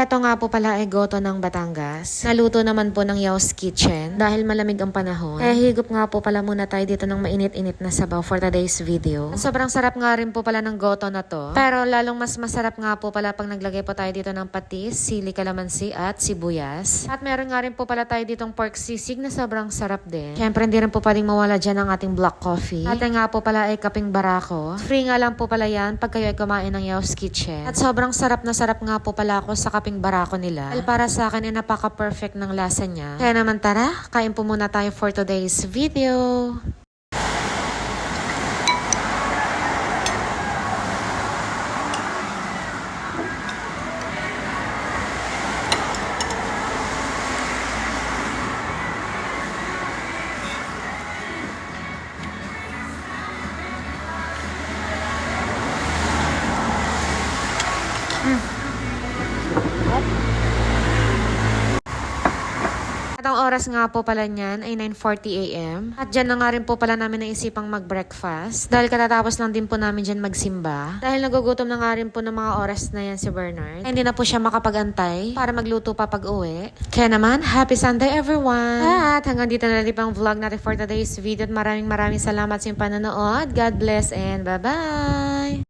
Eto nga po pala ay goto ng Batangas. Naluto naman po ng Yao's Kitchen dahil malamig ang panahon. Higop nga po pala muna tayo dito ng mainit-init na sabaw for today's video. Sobrang sarap nga rin po pala ng goto na to. Pero lalong mas masarap nga po pala pag naglagay po tayo dito ng patis, sili, kalamansi at sibuyas. At meron nga rin po pala tayo ditong pork sisig na sobrang sarap din. Syempre hindi rin po pwedeng mawala dyan ang ating black coffee. At nga po pala ay kaping barako. Free nga lang po pala yan pag kayo ay kumain ng Yao's Kitchen. At sobrang sarap na sarap nga po pala ako sa kaping barako nila. Dahil para sa akin ay napaka-perfect ng lasa niya. Kaya naman tara, kain po muna tayo for today's video. At ang oras nga po pala niyan ay 9:40 AM. At dyan na nga rin po pala namin naisipang mag-breakfast. Dahil katatapos lang din po namin dyan magsimba. Dahil nagugutom na nga rin po ng mga oras na yan si Bernard. Hindi na po siya makapag-antay para magluto pa pag-uwi. Kaya naman, happy Sunday everyone! At hanggang dito na rin pang vlog natin for today's video. At maraming salamat sa inyong panonood. God bless and bye-bye!